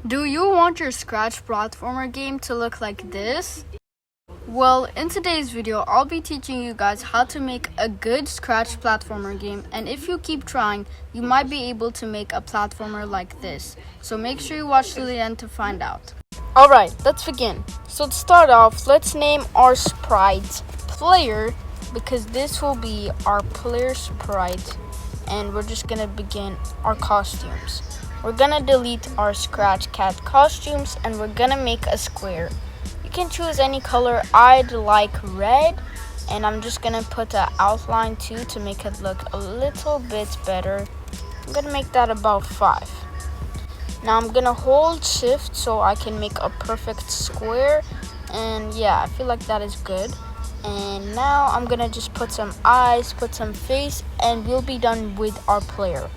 Do you want your Scratch platformer game to look like this? Well, in today's video, I'll be teaching you guys how to make a good Scratch platformer game, and if you keep trying, you might be able to make a platformer like this. So make sure you watch till the end to find out. Alright, let's begin. So to start off, let's name our sprite player, because this will be our player sprite, and we're just gonna begin our costumes. We're gonna delete our Scratch Cat costumes, and we're gonna make a square. You can choose any color. I'd like red, and I'm just gonna put an outline too to make it look a little bit better. I'm gonna make that about 5. Now I'm gonna hold shift so I can make a perfect square, and yeah, I feel like that is good. And now I'm gonna just put some eyes, put some face, and we'll be done with our player.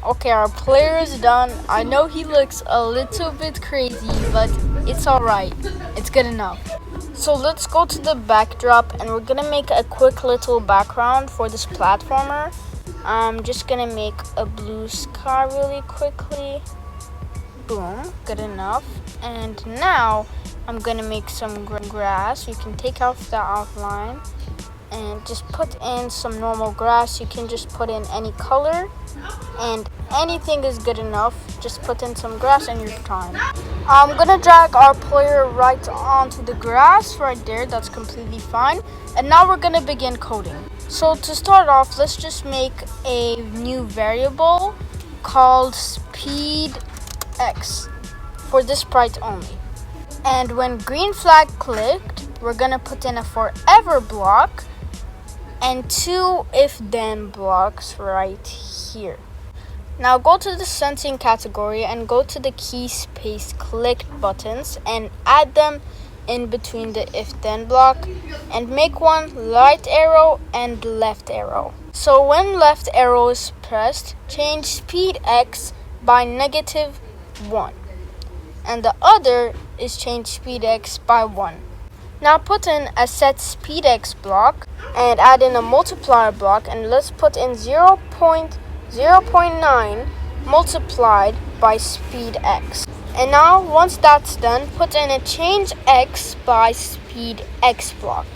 Okay, our player is done. I know he looks a little bit crazy, but it's alright. It's good enough. So let's go to the backdrop, and we're gonna make a quick little background for this platformer. I'm just gonna make a blue sky really quickly. Boom, good enough. And now I'm gonna make some grass. You can take off the outline and just put in some normal grass. You can just put in any color, and anything is good enough. Just put in some grass and you're fine. I'm gonna drag our player right onto the grass right there. That's completely fine. And now we're gonna begin coding. So to start off, let's just make a new variable called speed X for this sprite only. And when green flag clicked, we're gonna put in a forever block and 2 if then blocks right here. Now go to the sensing category and go to the key space clicked buttons and add them in between the if then block, and make one right arrow and left arrow. So when left arrow is pressed, change speed X by -1, and the other is change speed X by 1. Now put in a set speed X block and add in a multiplier block, and let's put in 0.9 multiplied by speed X. And now once that's done, put in a change X by speed X block.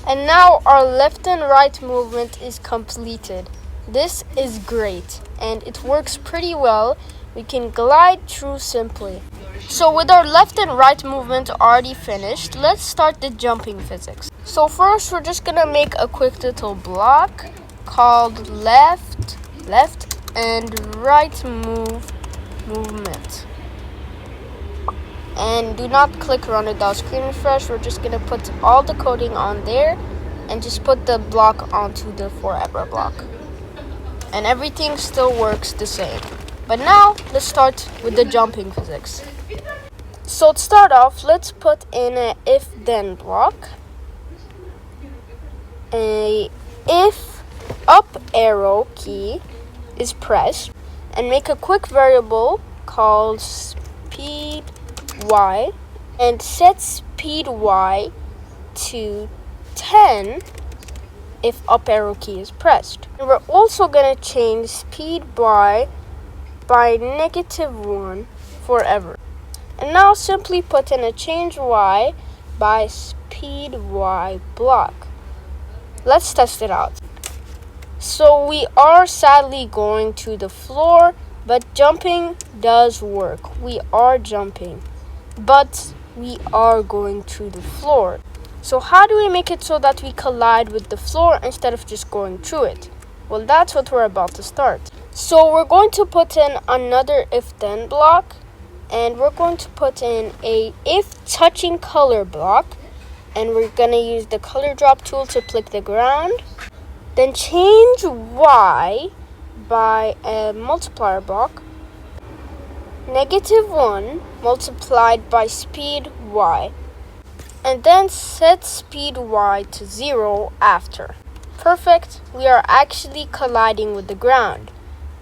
And now our left and right movement is completed. This is great, and it works pretty well. We can glide through simply. So with our left and right movement already finished, let's start the jumping physics. So first we're just gonna make a quick little block called left and right movement. And do not click run without screen refresh. We're just gonna put all the coding on there and just put the block onto the forever block. And everything still works the same. But now let's start with the jumping physics. So to start off, let's put in a if then block. If up arrow key is pressed, and make a quick variable called speed Y and set speed Y to 10 if up arrow key is pressed. And we're also gonna change speed Y by -1 forever. And now simply put in a change Y by speed Y block. Let's test it out. So we are sadly going to the floor, but jumping does work. We are jumping, but we are going to the floor. So how do we make it so that we collide with the floor instead of just going through it? Well, that's what we're about to start. So we're going to put in another if then block, and we're going to put in a if touching color block, and we're going to use the color drop tool to pick the ground. Then change Y by a multiplier block, -1 multiplied by speed Y, and then set speed Y to 0 after. Perfect, we are actually colliding with the ground.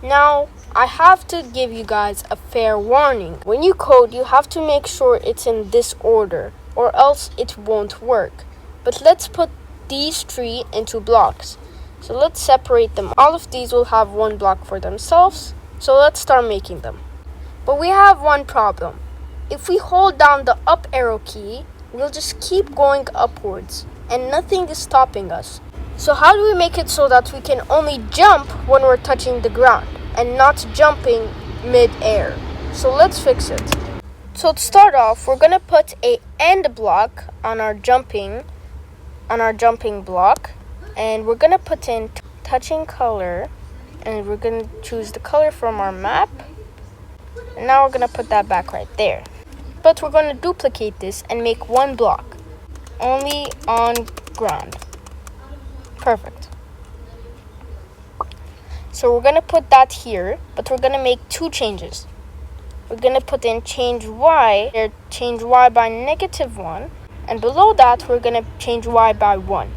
Now, I have to give you guys a fair warning. When you code, you have to make sure it's in this order, or else it won't work. But let's put these 3 into blocks. So let's separate them. All of these will have one block for themselves. So let's start making them. But we have one problem. If we hold down the up arrow key, we'll just keep going upwards and nothing is stopping us. So how do we make it so that we can only jump when we're touching the ground and not jumping mid-air? So let's fix it. So to start off, we're gonna put a end block on our jumping block, and we're gonna put in touching color, and we're gonna choose the color from our map. And now we're gonna put that back right there. But we're gonna duplicate this and make one block, only on ground. Perfect. So we're gonna put that here, but we're gonna make two changes. We're gonna put in change y by -1, and below that we're gonna change y by 1.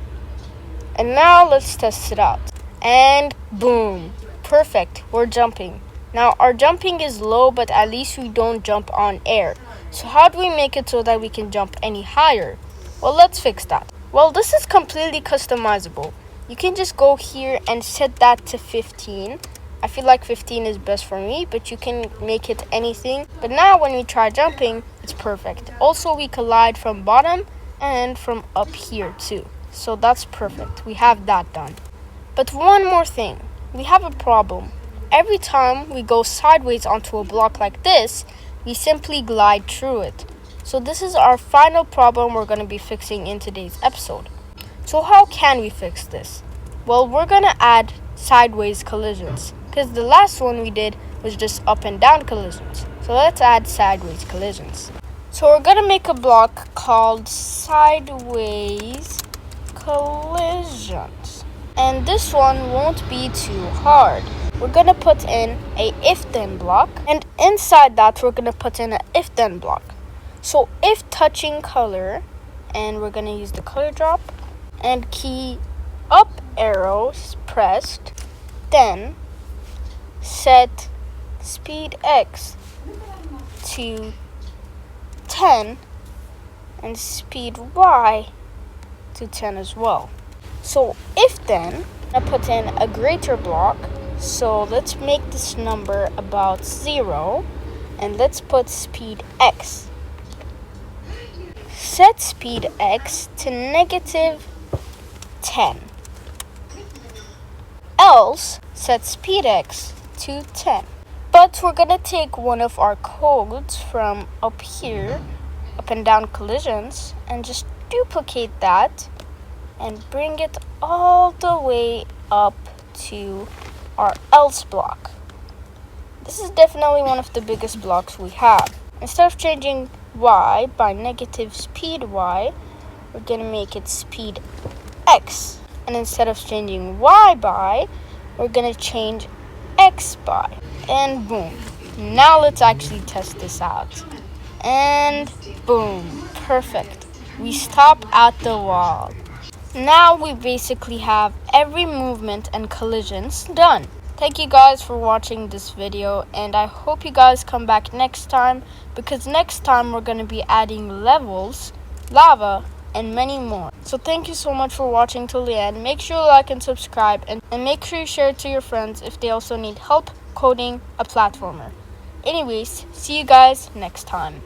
And now let's test it out. And boom, perfect, we're jumping. Now our jumping is low, but at least we don't jump on air. So how do we make it so that we can jump any higher? Well, let's fix that. Well, this is completely customizable. You can just go here and set that to 15. I feel like 15 is best for me, but you can make it anything. But now when we try jumping, it's perfect. Also, we collide from bottom and from up here too. So that's perfect. We have that done. But one more thing. We have a problem. Every time we go sideways onto a block like this, we simply glide through it. So this is our final problem we're going to be fixing in today's episode. So how can we fix this? Well, we're going to add sideways collisions, because the last one we did was just up and down collisions. So let's add sideways collisions. So we're going to make a block called sideways collisions. And this one won't be too hard. We're going to put in a if-then block, and inside that we're going to put in an if-then block. So if touching color, and we're going to use the color drop, and key up arrows pressed, then set speed X to 10 and speed Y to 10 as well. So if then, I put in a greater block. So let's make this number about 0, and let's put speed X. Set speed X to -10. Else, set speed X to 10. But we're gonna take one of our codes from up here, up and down collisions, and just duplicate that and bring it all the way up to our else block. This is definitely one of the biggest blocks we have. Instead of changing y by negative speed y, we're gonna make it speed X. And instead of changing y by, we're gonna change X by. And boom. Now let's actually test this out. And boom, perfect. We stop at the wall. Now we basically have every movement and collisions done. Thank you guys for watching this video, and I hope you guys come back next time, because next time we're going to be adding levels, lava, and many more. So thank you so much for watching till the end. Make sure you like and subscribe, and make sure you share it to your friends if they also need help coding a platformer. Anyways, see you guys next time.